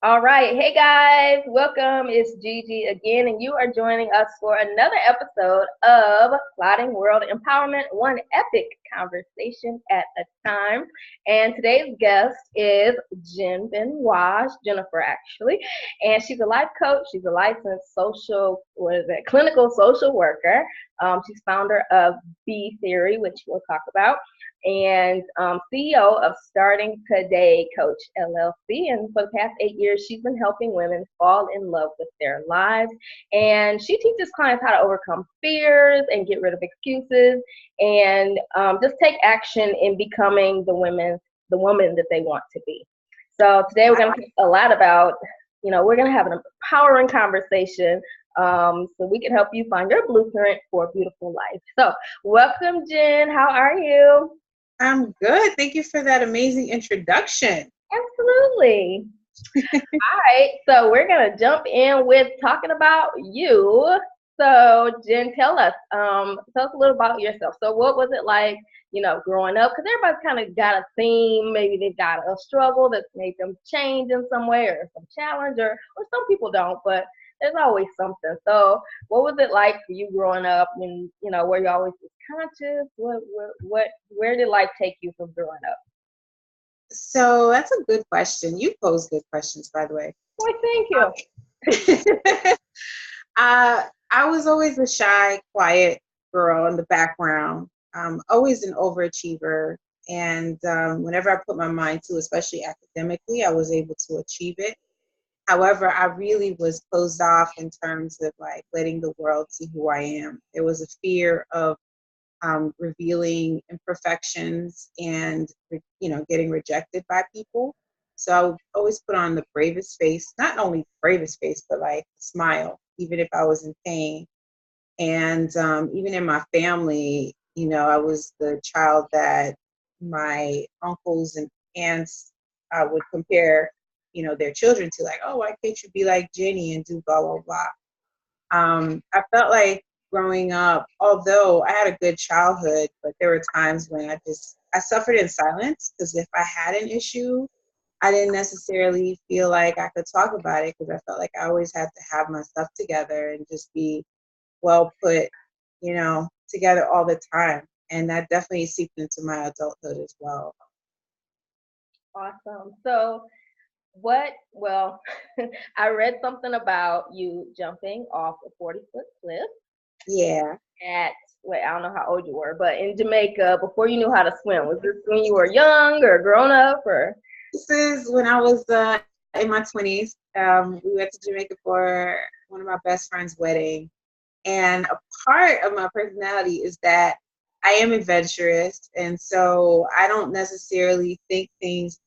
All right. Hey guys, welcome. It's Gigi again, and you are joining us for another episode of Plotting World Empowerment, one epic conversation at a time. And today's guest is Jenn Benoit, Jennifer actually, and she's a life coach. She's a licensed clinical social worker. She's founder of B Theory, which we'll talk about, and CEO of Starting Today Coach LLC. And for the past 8 years, she's been helping women fall in love with their lives. And she teaches clients how to overcome fears and get rid of excuses and just take action in becoming the woman that they want to be. So today we're going to talk a lot about, we're going to have an empowering conversation so we can help you find your blueprint for a beautiful life. So welcome, Jenn. How are you? I'm good. Thank you for that amazing introduction. Absolutely. All right, so we're gonna jump in with talking about you. So, Jenn, tell us a little about yourself. So, what was it like, growing up? Because everybody's kind of got a theme. Maybe they've got a struggle that's made them change in some way, or some challenge, or some people don't. But there's always something. So, what was it like for you growing up? And were you always conscious? Where did life take you from growing up? So that's a good question. You pose good questions, by the way. Why, thank you. I was always a shy, quiet girl in the background, always an overachiever. And whenever I put my mind to, especially academically, I was able to achieve it. However, I really was closed off in terms of like letting the world see who I am. There was a fear of revealing imperfections and getting rejected by people. So I would always put on the bravest face, not only bravest face, but like smile, even if I was in pain. And even in my family, I was the child that my uncles and aunts would compare, their children to, like, oh, why can't you be like Jenny and do blah, blah, blah. I felt like growing up, although I had a good childhood, but there were times when I suffered in silence, because if I had an issue, I didn't necessarily feel like I could talk about it, because I felt like I always had to have my stuff together and just be well put, together all the time. And that definitely seeped into my adulthood as well. Awesome. So, well, I read something about you jumping off a 40-foot cliff Yeah. I don't know how old you were, but in Jamaica before you knew how to swim. Was this when you were young or grown up or? This is when I was in my 20s. We went to Jamaica for one of my best friend's wedding. And a part of my personality is that I am adventurous. And so I don't necessarily think things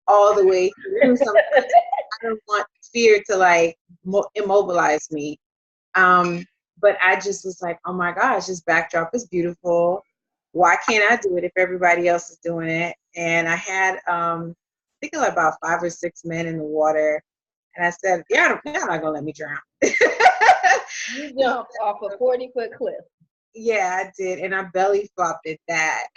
all the way through. Sometimes I don't want fear to like immobilize me. But I just was like, oh my gosh, this backdrop is beautiful. Why can't I do it if everybody else is doing it? And I had, I think about 5 or 6 men in the water. And I said, yeah, you're not going to let me drown. You jumped off a 40-foot cliff. Yeah, I did. And I belly flopped at that.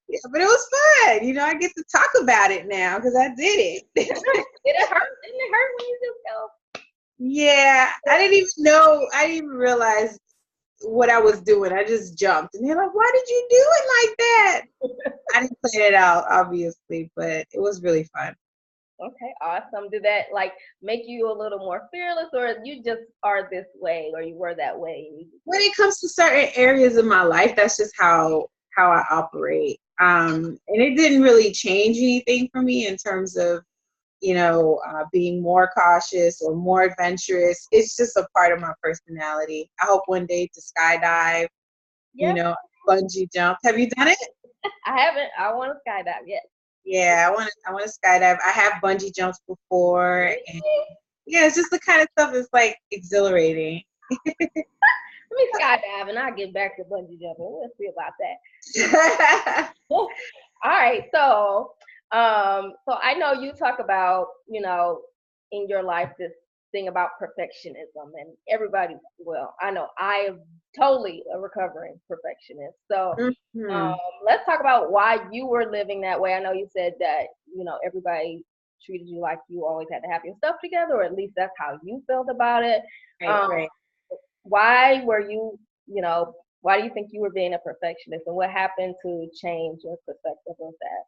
Yeah, but it was fun. I get to talk about it now because I did it. Did it hurt? Didn't it hurt when you just go? Yeah, I didn't even know. I didn't even realize what I was doing. I just jumped. And they're like, why did you do it like that? I didn't plan it out, obviously, but it was really fun. Okay, awesome. Did that like make you a little more fearless, or you just are this way, or you were that way? When it comes to certain areas of my life, that's just how I operate. And it didn't really change anything for me in terms of, being more cautious or more adventurous. It's just a part of my personality. I hope one day to skydive, Yeah. Bungee jump. Have you done it? I haven't. I want to skydive yet. Yeah, I want to skydive. I have bungee jumps before, and yeah, it's just the kind of stuff that's like exhilarating. Let me skydive and I'll get back to bungee jumping. We'll see about that. All right. So I know you talk about, in your life, this thing about perfectionism, and everybody, well, I know I am totally a recovering perfectionist. So um, Mhm. let's talk about why you were living that way. I know you said that, everybody treated you like you always had to have your stuff together, or at least that's how you felt about it. Right, Um, right. why were you, why do you think you were being a perfectionist, and what happened to change your perspective of that?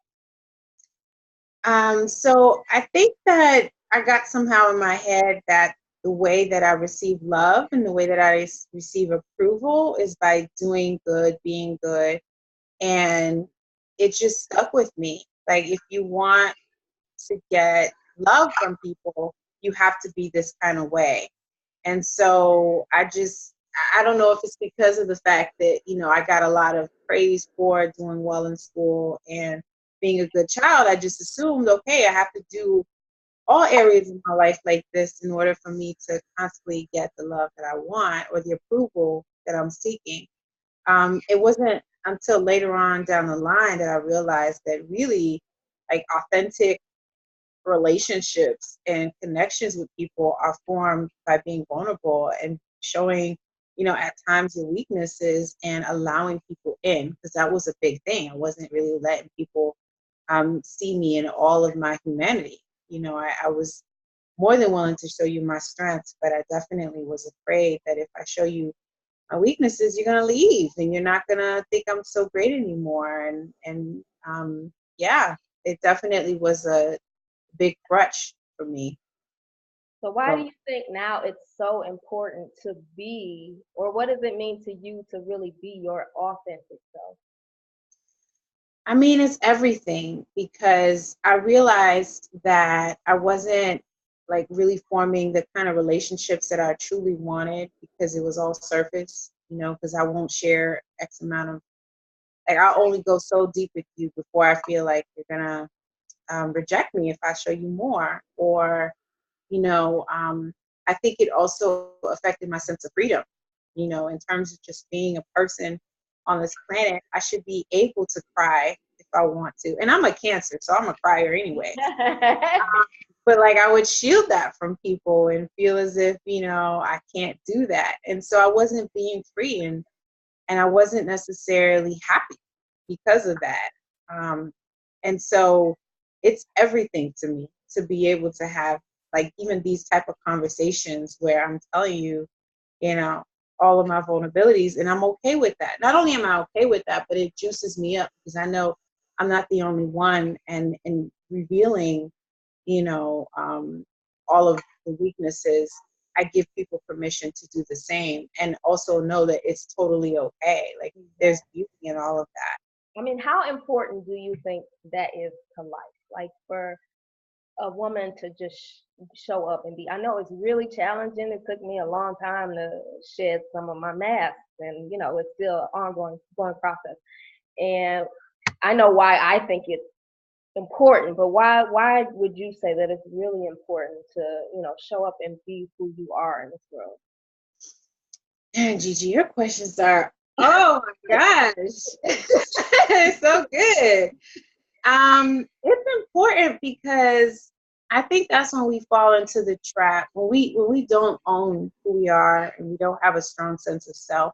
So I think that I got somehow in my head that the way that I receive love and the way that I receive approval is by doing good, being good. And it just stuck with me. Like, if you want to get love from people, you have to be this kind of way. And so I don't know if it's because of the fact that, I got a lot of praise for doing well in school and being a good child. I just assumed, okay, I have to do all areas of my life like this in order for me to constantly get the love that I want or the approval that I'm seeking. It wasn't until later on down the line that I realized that really, like, authentic relationships and connections with people are formed by being vulnerable and showing, at times your weaknesses and allowing people in, because that was a big thing. I wasn't really letting people see me in all of my humanity. I was more than willing to show you my strengths, but I definitely was afraid that if I show you my weaknesses, you're gonna leave and you're not gonna think I'm so great anymore. And yeah, it definitely was a big crutch for me. So why do So you think now it's so important to be, or what does it mean to you to really be your authentic self? I mean, it's everything because I realized that I wasn't like really forming the kind of relationships that I truly wanted because it was all surface, because I won't share X amount of, like, I'll only go so deep with you before I feel like you're gonna reject me if I show you more. Or, you know, um, I think it also affected my sense of freedom, in terms of just being a person on this planet. I should be able to cry if I want to. And I'm a Cancer, so I'm a crier anyway. But like, I would shield that from people and feel as if, I can't do that. And so I wasn't being free, and I wasn't necessarily happy because of that. Um, and so it's everything to me to be able to have, like, even these type of conversations where I'm telling you, you know, all of my vulnerabilities, and I'm okay with that. Not only am I okay with that, but it juices me up because I know I'm not the only one, and revealing, you know, um, all of the weaknesses, I give people permission to do the same and also know that it's totally okay. Like, there's beauty in all of that. I mean, how important do you think that is to life? Like for a woman to just show up and be. I know it's really challenging. It took me a long time to shed some of my masks, and it's still an ongoing process. And I know why I think it's important, but why would you say that it's really important to show up and be who you are in this world? And Gigi, your questions are, oh my gosh, so good. It's important because I think that's when we fall into the trap, when we don't own who we are and we don't have a strong sense of self.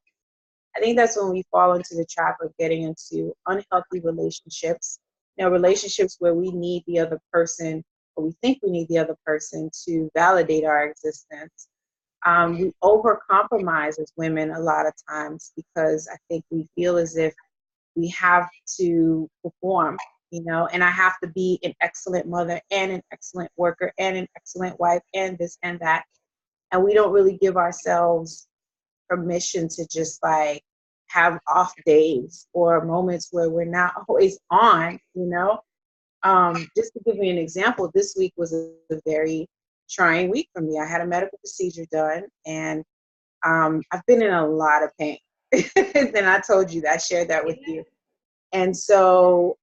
I think that's when we fall into the trap of getting into unhealthy relationships. Relationships where we need the other person, or we think we need the other person to validate our existence. We overcompromise as women a lot of times because I think we feel as if we have to perform, and I have to be an excellent mother and an excellent worker and an excellent wife and this and that. And we don't really give ourselves permission to just like have off days or moments where we're not always on, just to give you an example, this week was a very trying week for me. I had a medical procedure done, and I've been in a lot of pain. And I told you that, I shared that with you. And so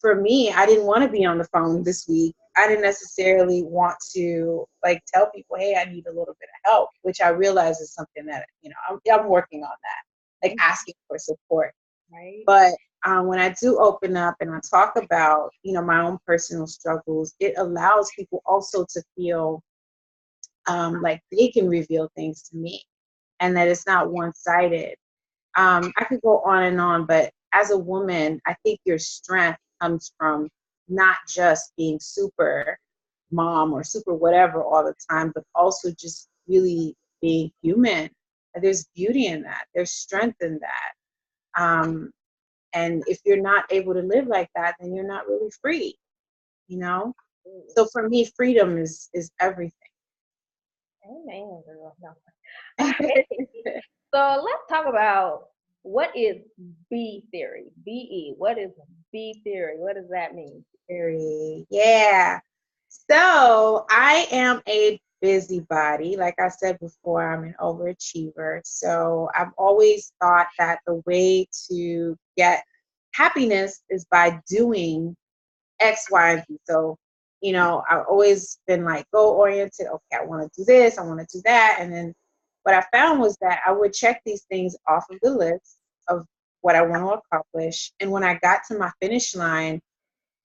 for me, I didn't want to be on the phone this week. I didn't necessarily want to like tell people, hey, I need a little bit of help, which I realize is something that, I'm working on that, like asking for support. Right. But when I do open up and I talk about, my own personal struggles, it allows people also to feel like they can reveal things to me, and that it's not one-sided. I could go on and on, but as a woman, I think your strength comes from not just being super mom or super whatever all the time, but also just really being human. There's beauty in that. There's strength in that. And if you're not able to live like that, then you're not really free, you know? So for me, freedom is everything. Amen, girl. No. So let's talk about what is B theory. BE. What is B theory? What does that mean? Yeah. So I am a busybody. Like I said before, I'm an overachiever. So I've always thought that the way to get happiness is by doing X, Y, and Z. So, I've always been like goal oriented. Okay, I want to do this, I want to do that. And then what I found was that I would check these things off of the list of what I want to accomplish. And when I got to my finish line,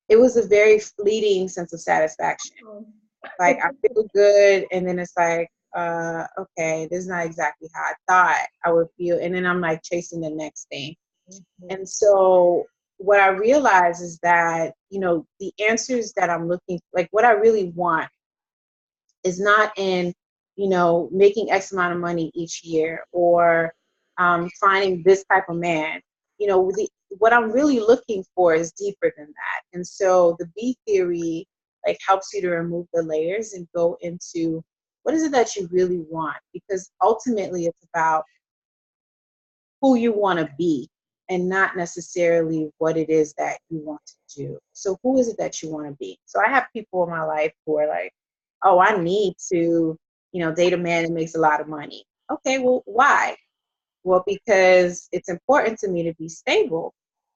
it was a very fleeting sense of satisfaction. Like I feel good, and then it's like, okay, this is not exactly how I thought I would feel. And then I'm like chasing the next thing. And so what I realize is that, the answers that I'm looking, like what I really want is not in, making X amount of money each year or finding this type of man. What I'm really looking for is deeper than that. And so the B theory like helps you to remove the layers and go into what is it that you really want? Because ultimately it's about who you want to be and not necessarily what it is that you want to do. So who is it that you want to be? So I have people in my life who are like, oh, I need to, date a man that makes a lot of money. Okay, well, why? Well, because it's important to me to be stable.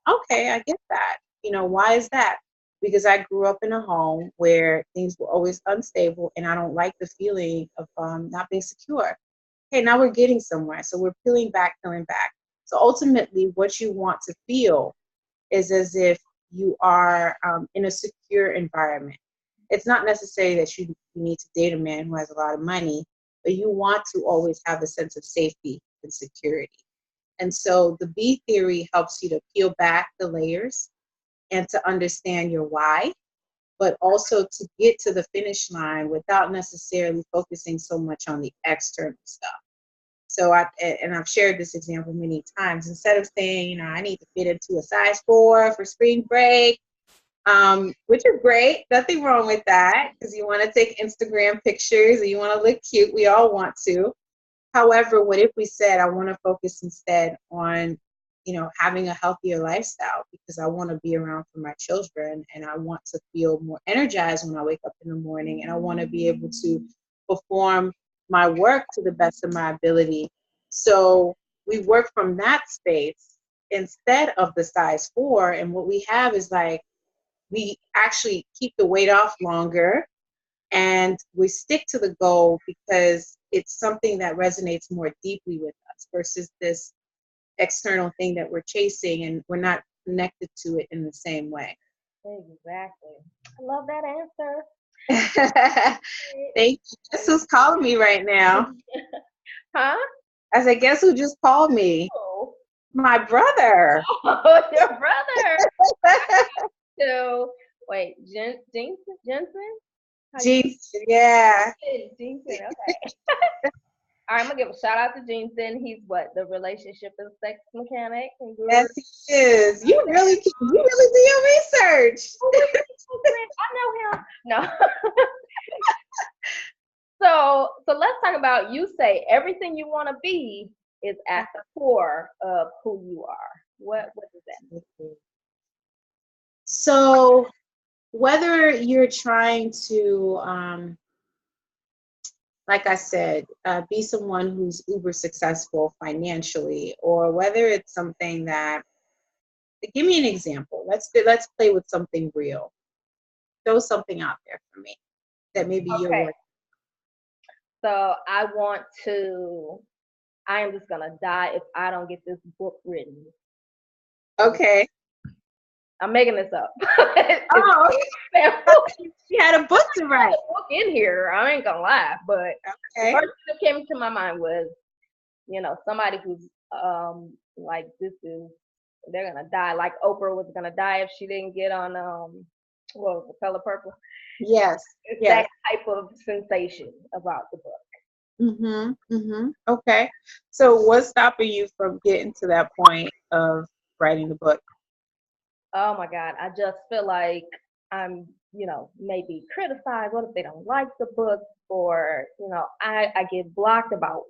Okay, I get that. Why is that? Because I grew up in a home where things were always unstable and I don't like the feeling of not being secure. Okay, now we're getting somewhere. So we're peeling back, peeling back. So ultimately, what you want to feel is as if you are in a secure environment. It's not necessary that you need to date a man who has a lot of money, but you want to always have a sense of safety and security. And so the B theory helps you to peel back the layers and to understand your why, but also to get to the finish line without necessarily focusing so much on the external stuff. So I've shared this example many times. Instead of saying, I need to fit into a size 4 for spring break, which is great, nothing wrong with that, because you want to take Instagram pictures and you want to look cute. We all want to. However, what if we said, I want to focus instead on, having a healthier lifestyle because I want to be around for my children and I want to feel more energized when I wake up in the morning and I want to be able to perform my work to the best of my ability. So we work from that space instead of the size 4. And what we have is like, we actually keep the weight off longer and we stick to the goal because it's something that resonates more deeply with us versus this external thing that we're chasing and we're not connected to it in the same way. Exactly. I love that answer. Thank you. Guess who's calling me right now? Huh? I said, guess who just called me? Oh, My brother. oh your brother. So, wait, Jensen? How you Jeez, yeah. Jensen, okay. All right, I'm gonna give a shout out to Jensen. He's what, the relationship and sex mechanic and guru. Yes, he is. You really do your research. I know him. No. So let's talk about, you say everything you want to be is at the core of who you are. What does that mean? So whether you're trying to like I said, be someone who's uber successful financially, or whether it's something that, give me an example. Let's play with something real. Throw something out there for me that maybe you're Okay. working. So I am just gonna die if I don't get this book written. Okay. I'm making this up. Oh, It's she had a book to write. a book in here. I ain't gonna lie, but the Okay. first thing that came to my mind was, somebody who's like this is they're gonna die. Like Oprah was gonna die if she didn't get on what was the Color Purple. Yes. It's Yes. that type of sensation about the book. Okay. So what's stopping you from getting to that point of writing the book? Oh my God, I just feel like I'm, maybe criticized. What if they don't like the book? Or, I get blocked about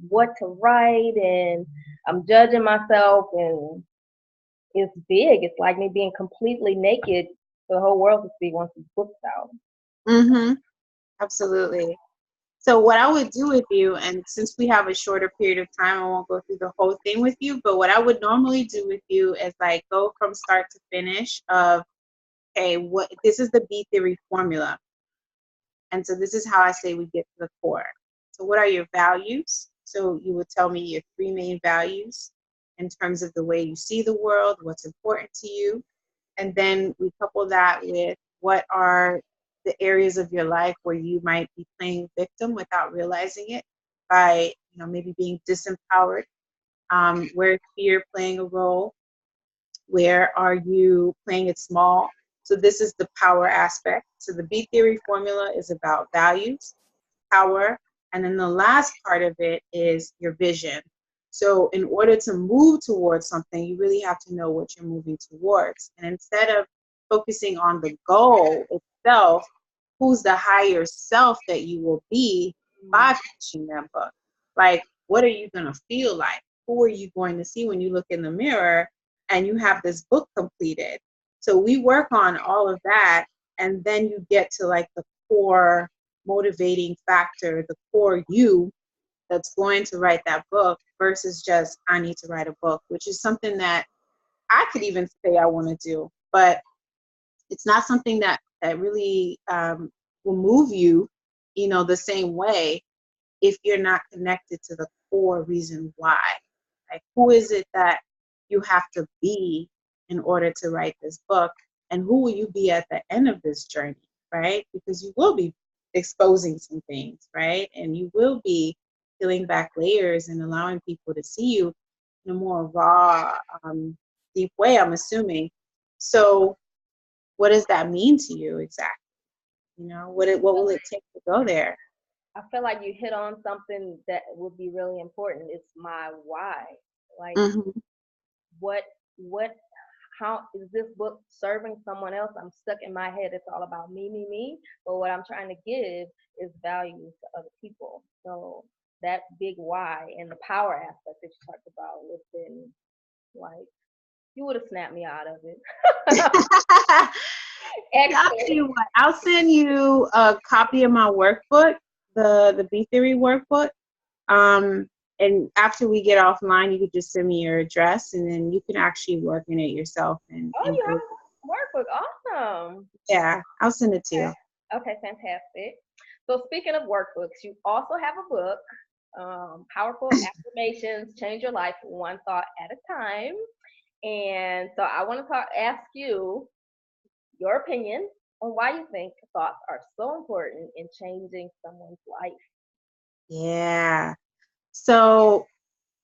what to write and I'm judging myself and it's big. It's like me being completely naked for the whole world to see once the book's out. Mm-hmm. Absolutely. So what I would do with you, and since we have a shorter period of time, I won't go through the whole thing with you, but what I would normally do with you is like go from start to finish of, okay, what this is the B theory formula. And so this is how I say we get to the core. So what are your values? So you would tell me your three main values in terms of the way you see the world, what's important to you. And then we couple that with what are the areas of your life where you might be playing victim without realizing it by, maybe being disempowered. Where is fear playing a role? Where are you playing it small? So this is the power aspect. So the B theory formula is about values, power, and then the last part of it is your vision. So in order to move towards something, you really have to know what you're moving towards. And instead of focusing on the goal itself, who's the higher self that you will be by finishing that book? Like, what are you going to feel like? Who are you going to see when you look in the mirror and you have this book completed? So we work on all of that, and then you get to like the core motivating factor, the core you that's going to write that book versus just, I need to write a book, which is something that I could even say I want to do, but it's not something that really will move you, the same way if you're not connected to the core reason why. Like, who is it that you have to be in order to write this book? And who will you be at the end of this journey, right? Because you will be exposing some things, right? And you will be peeling back layers and allowing people to see you in a more raw, deep way, I'm assuming. So what does that mean to you exactly? What will it take to go there? I feel like you hit on something that would be really important. It's my why. Like, Mm-hmm. what, what, how is this book serving someone else? I'm stuck in my head. It's all about me, me, me. But what I'm trying to give is value to other people. So that big why and the power aspect that you talked about would have been like, you would have snapped me out of it. I'll tell Excellent. you what, I'll send you a copy of my workbook, the B Theory workbook. Um, and after we get offline, you could just send me your address, and then you can actually work in it yourself. Oh, And you have go, a workbook. Awesome. yeah, I'll send it to you. Okay, fantastic. So speaking of workbooks, you also have a book, Powerful Affirmations, Change Your Life One Thought at a Time. And so I want to ask you your opinion on why you think thoughts are so important in changing someone's life. Yeah. So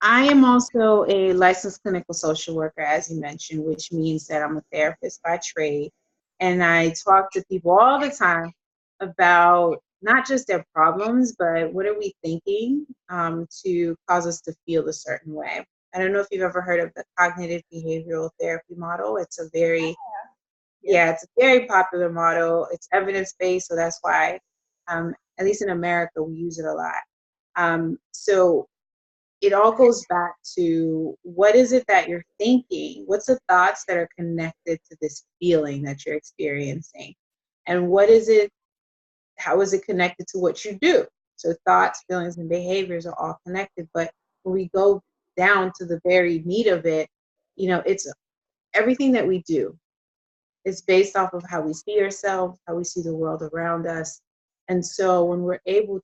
I am also a licensed clinical social worker, as you mentioned, which means that I'm a therapist by trade. And I talk to people all the time about not just their problems, but what are we thinking to cause us to feel a certain way. I don't know if you've ever heard of the cognitive behavioral therapy model. It's a very, Yes. yeah, it's a very popular model. It's evidence-based, so that's why, at least in America, we use it a lot. So it all goes back to what is it that you're thinking? What's the thoughts that are connected to this feeling that you're experiencing? And what is it, how is it connected to what you do? So thoughts, feelings, and behaviors are all connected. But when we go down to the very meat of it, it's everything that we do. It's based off of how we see ourselves, how we see the world around us. And so when we're able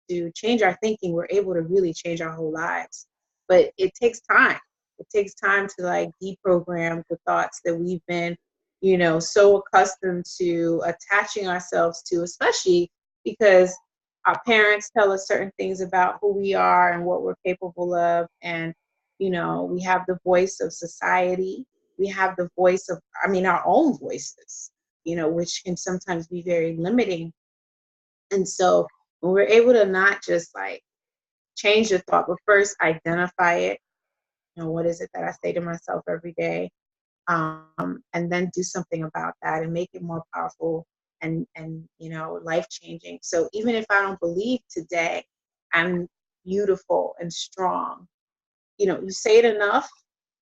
to change our thinking, we're able to really change our whole lives. But it takes time. It takes time to like deprogram the thoughts that we've been so accustomed to attaching ourselves to, especially because our parents tell us certain things about who we are and what we're capable of. And, we have the voice of society. We have the voice of, our own voices, which can sometimes be very limiting. And so when we're able to not just like change the thought, but first identify it, what is it that I say to myself every day? And then do something about that and make it more powerful and life changing. So even if I don't believe today I'm beautiful and strong, you say it enough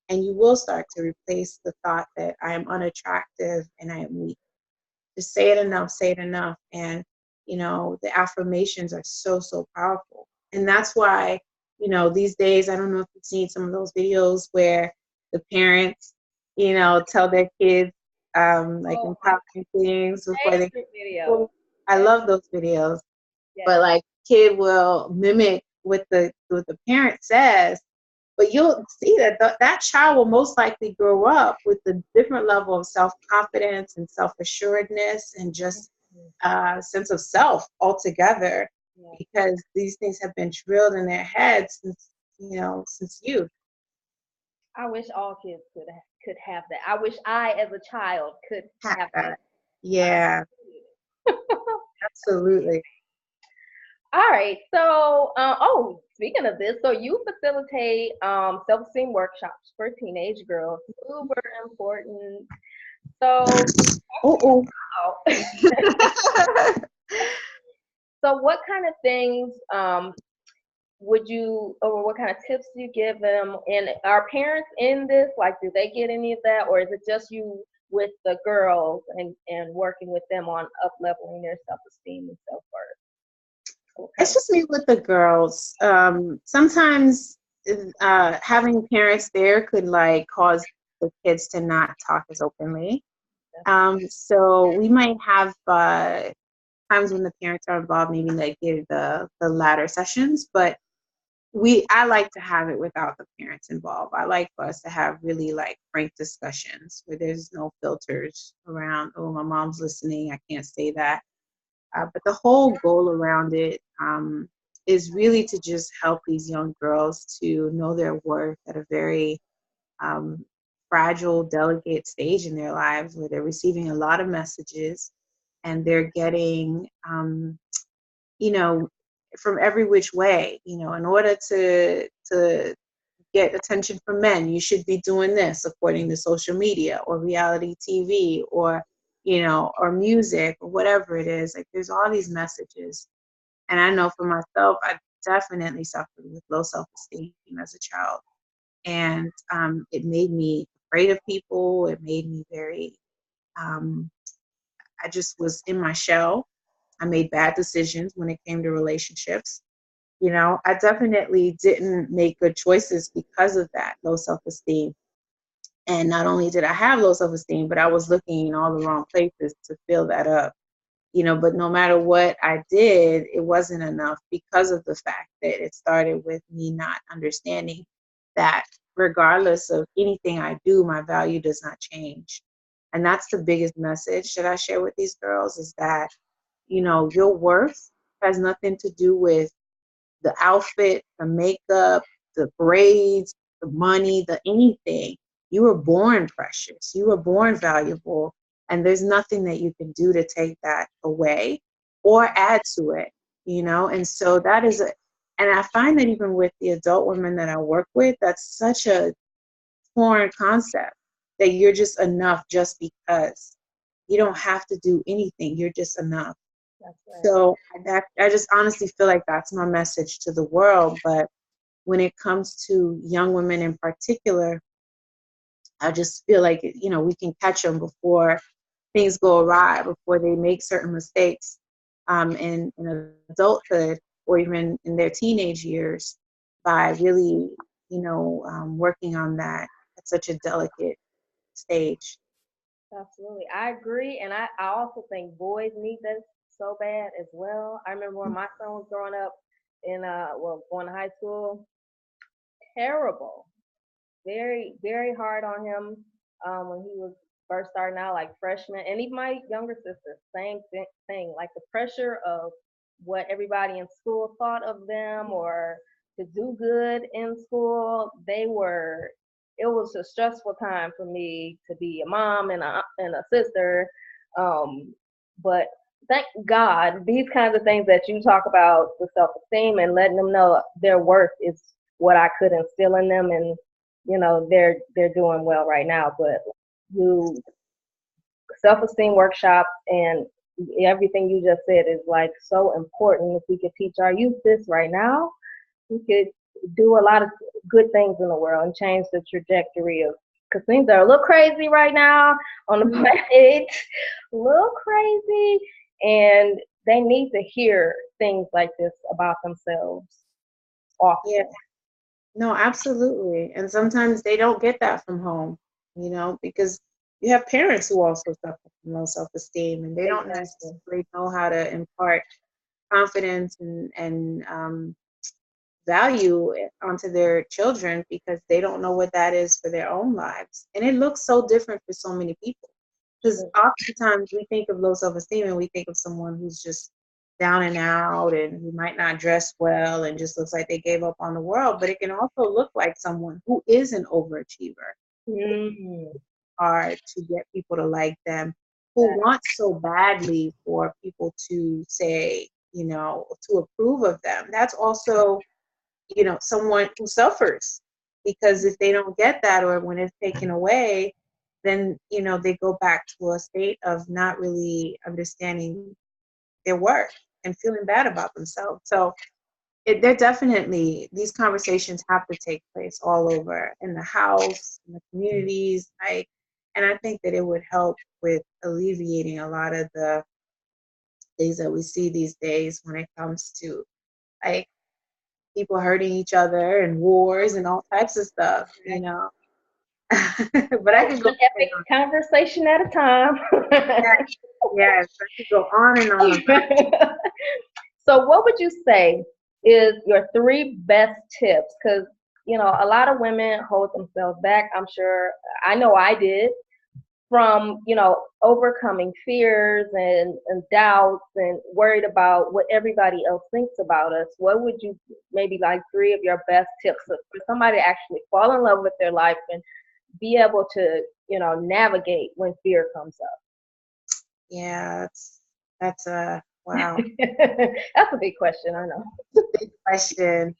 and you will start to replace the thought that I am unattractive and I am weak. Just say it enough. And, the affirmations are so, so powerful. And that's why, these days, I don't know if you've seen some of those videos where the parents, tell their kids, like Oh, my empowering things before they go favorite to video. school. I Yes, love those videos. But yes. like kid will mimic what the parent says, but you'll see that that child will most likely grow up with a different level of self-confidence and self-assuredness and just Mhm. sense of self altogether, Yes. because these things have been drilled in their heads since youth. I wish all kids could have that. I wish I, as a child, could Have have that. that. Yeah, absolutely. All right. So, speaking of this, so you facilitate self-esteem workshops for teenage girls. Super important. So, Oh, oh. So what kind of things would you, or what kind of tips do you give them? And are parents in this? Like, do they get any of that, or is it just you with the girls and working with them on up leveling their self-esteem and self-worth? What kind it's of just me with the girls. Sometimes having parents there could like cause the kids to not talk as openly. So we might have times when the parents are involved, maybe like give the latter sessions, but I like to have it without the parents involved. I like for us to have really like frank discussions where there's no filters around, oh, my mom's listening, I can't say that. But the whole goal around it is really to just help these young girls to know their worth at a very um, fragile, delicate stage in their lives where they're receiving a lot of messages and they're getting, you know, from every which way. In order to get attention from men, you should be doing this according to social media or reality TV or or music or whatever it is. Like there's all these messages. And I know for myself, I definitely suffered with low self-esteem as a child. And it made me afraid of people. It made me very, um, I just was in my shell. I made bad decisions when it came to relationships. I definitely didn't make good choices because of that low self-esteem. And not only did I have low self-esteem, but I was looking in all the wrong places to fill that up. But no matter what I did, it wasn't enough because of the fact that it started with me not understanding that regardless of anything I do, my value does not change. And that's the biggest message that I share with these girls is that, your worth has nothing to do with the outfit, the makeup, the braids, the money, the anything. You were born precious. You were born valuable. And there's nothing that you can do to take that away or add to it. And so that is and I find that even with the adult women that I work with, that's such a foreign concept that you're just enough just because. You don't have to do anything. You're just enough. That's right. So I just honestly feel like that's my message to the world. But when it comes to young women in particular, I just feel like we can catch them before things go awry, before they make certain mistakes in adulthood or even in their teenage years by really working on that at such a delicate stage. Absolutely. I agree. And I also think boys need this so bad as well. I remember when my son was growing up in going to high school, terrible. Very, very hard on him when he was first starting out, like freshmen, and even my younger sister, same thing. Like the pressure of what everybody in school thought of them, or to do good in school. It was a stressful time for me to be a mom and a sister. Um, but thank God, these kinds of things that you talk about, the self-esteem and letting them know their worth is what I could instill in them, and they're doing well right now. But you self-esteem workshops and everything you just said is like so important. If we could teach our youth this right now, we could do a lot of good things in the world and change the trajectory of, because things are a little crazy right now on the planet, a little crazy, and they need to hear things like this about themselves often. Yeah. No, absolutely. And sometimes they don't get that from home, because you have parents who also suffer from low self-esteem, and they don't Exactly. necessarily know how to impart confidence and value onto their children because they don't know what that is for their own lives. And it looks so different for so many people. Because oftentimes we think of low self-esteem and we think of someone who's just down and out and who might not dress well and just looks like they gave up on the world. But it can also look like someone who is an overachiever, Mm-hmm. hard to get people to like them, who wants so badly for people to say, to approve of them. That's also, someone who suffers because if they don't get that or when it's taken away, then, they go back to a state of not really understanding their worth and feeling bad about themselves. So they're definitely, these conversations have to take place all over in the house, in the communities. And I think that it would help with alleviating a lot of the things that we see these days when it comes to like people hurting each other and wars and all types of stuff, But I could go One epic conversation at a time. yes, yes, I could go on and on about So, what would you say is your three best tips? Because, a lot of women hold themselves back. I'm sure, I know I did, from, overcoming fears and doubts and worried about what everybody else thinks about us. What would you, maybe like three of your best tips for somebody to actually fall in love with their life and be able to, navigate when fear comes up? Yeah, that's a wow. That's a big question, I know. Big question.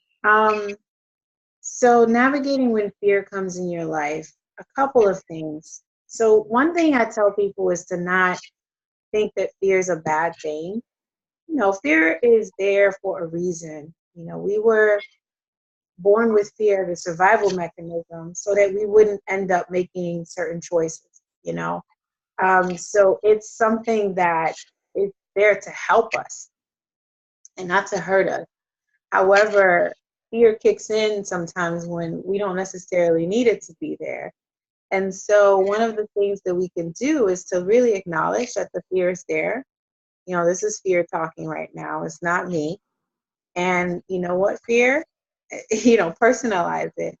So navigating when fear comes in your life, a couple of things. So one thing I tell people is to not think that fear is a bad thing. Fear is there for a reason. We were born with fear, the survival mechanism, so that we wouldn't end up making certain choices. So it's something that is there to help us and not to hurt us. However, fear kicks in sometimes when we don't necessarily need it to be there. And so one of the things that we can do is to really acknowledge that the fear is there. This is fear talking right now. It's not me. And you know what, fear? Personalize it.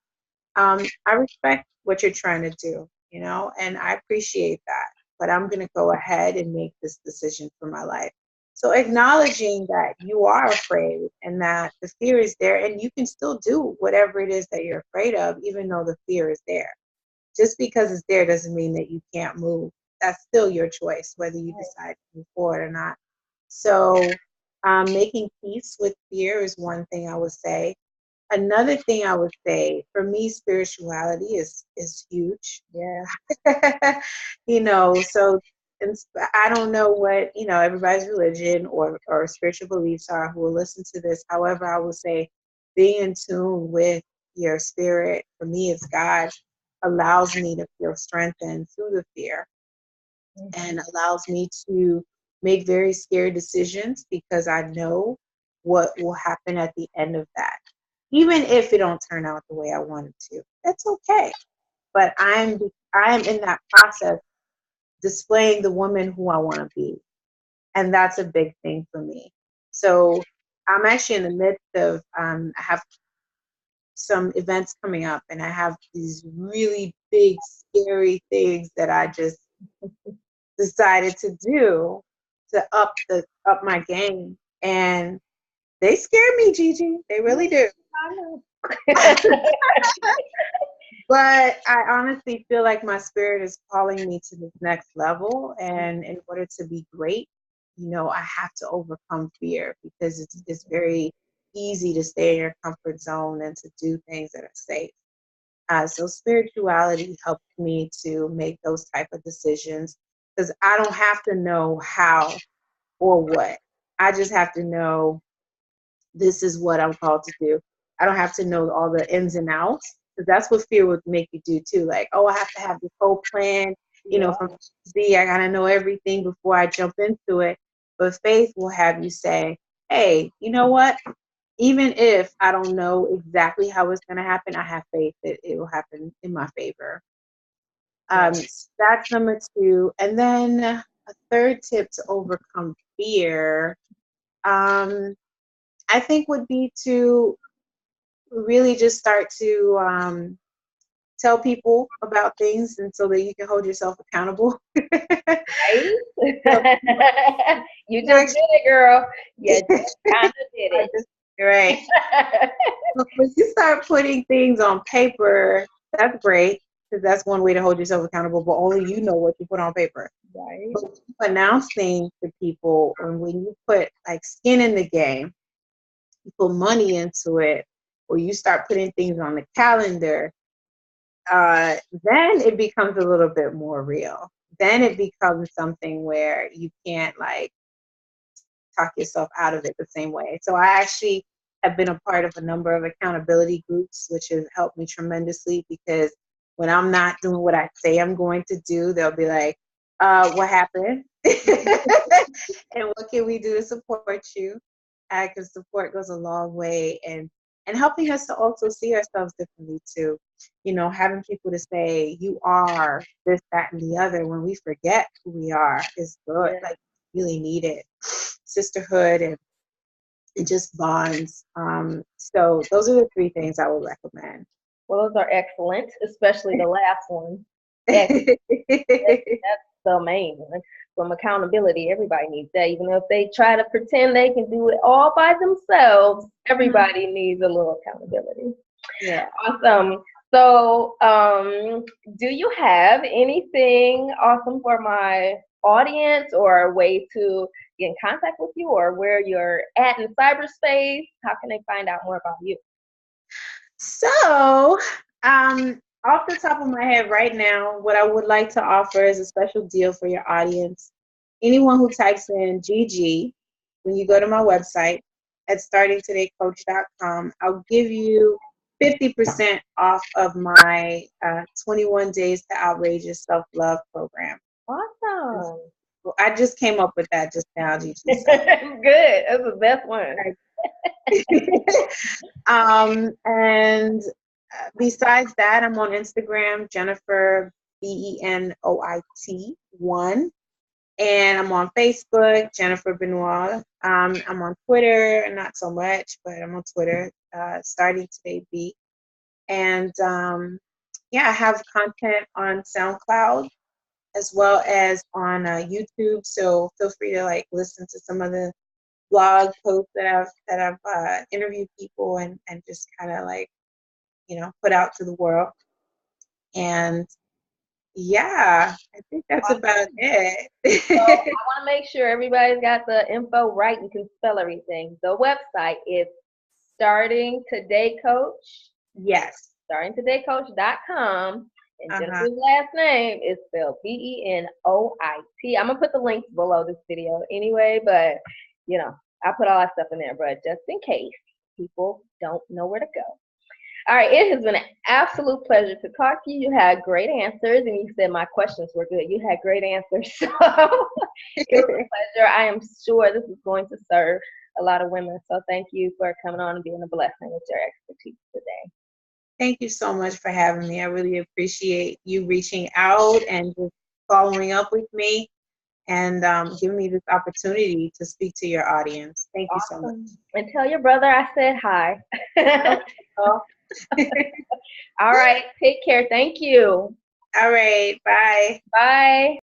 I respect what you're trying to do, and I appreciate that. But I'm going to go ahead and make this decision for my life. So acknowledging that you are afraid and that the fear is there, and you can still do whatever it is that you're afraid of, even though the fear is there. Just because it's there doesn't mean that you can't move. That's still your choice, whether you decide to move forward or not. So making peace with fear is one thing I would say. Another thing I would say, for me, spirituality is huge. Yeah. So I don't know what, everybody's religion or spiritual beliefs are who will listen to this. However, I would say being in tune with your spirit, for me, it's God, allows me to feel strengthened through the fear and allows me to make very scary decisions because I know what will happen at the end of that. Even if it don't turn out the way I want it to, that's okay. But I am in that process displaying the woman who I want to be, and that's a big thing for me. So I'm actually in the midst of I have some events coming up, and I have these really big, scary things that I just decided to do to up my game. And they scare me, Gigi. They really do. I know. But I honestly feel like my spirit is calling me to this next level. And in order to be great, I have to overcome fear because it's very easy to stay in your comfort zone and to do things that are safe. So spirituality helped me to make those type of decisions because I don't have to know how or what. I just have to know this is what I'm called to do. I don't have to know all the ins and outs because that's what fear would make you do too. Like, oh, I have to have this whole plan, Yeah. from Z. I gotta know everything before I jump into it. But faith will have you say, hey, you know what? Even if I don't know exactly how it's gonna happen, I have faith that it will happen in my favor. Yeah. So that's number two. And then a third tip to overcome fear, I think would be to really just start to tell people about things and so that you can hold yourself accountable. Right? So, You just did actually, it, girl. You just kind of did I it. just, right. But when you start putting things on paper, that's great because that's one way to hold yourself accountable, but only you know what you put on paper. Right? But when you announce things to people, and when you put like skin in the game, you put money into it, or you start putting things on the calendar, then it becomes a little bit more real. Then it becomes something where you can't like talk yourself out of it the same way. So I actually have been a part of a number of accountability groups, which has helped me tremendously because when I'm not doing what I say I'm going to do, they'll be like, what happened? And what can we do to support you? Because support goes a long way and helping us to also see ourselves differently too. Having people to say, you are this, that, and the other when we forget who we are is good. Yeah. Like, really need it. Sisterhood and just bonds. So those are the three things I would recommend. Well, those are excellent, especially the last one. Excellent. That's the main one. From accountability, everybody needs that. Even if they try to pretend they can do it all by themselves, everybody needs a little accountability. Yeah. Awesome. So, do you have anything awesome for my audience or a way to get in contact with you or where you're at in cyberspace? How can they find out more about you? So, off the top of my head right now, what I would like to offer is a special deal for your audience. Anyone who types in GG when you go to my website at startingtodaycoach.com, I'll give you 50% off of my 21 Days to Outrageous Self-Love program. Awesome. I just came up with that just now, Gigi. So. Good. That's the best one. And besides that, I'm on Instagram, Jennifer Benoit 1, and I'm on Facebook, Jennifer Benoit. I'm on Twitter, not so much, but I'm on Twitter, starting today B. And yeah, I have content on SoundCloud as well as on YouTube. So feel free to like listen to some of the blog posts that I've interviewed people and just kind of like put out to the world. And yeah, I think that's about it. So I want to make sure everybody's got the info right and can spell everything. The website is Starting Today Coach. Yes. StartingTodayCoach.com. And Uh-huh. Jennifer's last name is spelled Benoit. I'm gonna put the links below this video anyway, but I put all that stuff in there, but just in case people don't know where to go. All right, it has been an absolute pleasure to talk to you. You had great answers, and you said my questions were good. You had great answers, so it was a pleasure. I am sure this is going to serve a lot of women. So thank you for coming on and being a blessing with your expertise today. Thank you so much for having me. I really appreciate you reaching out and just following up with me and giving me this opportunity to speak to your audience. Thank you so much. And tell your brother I said hi. Oh. All right, take care. Thank you. All right, bye. Bye.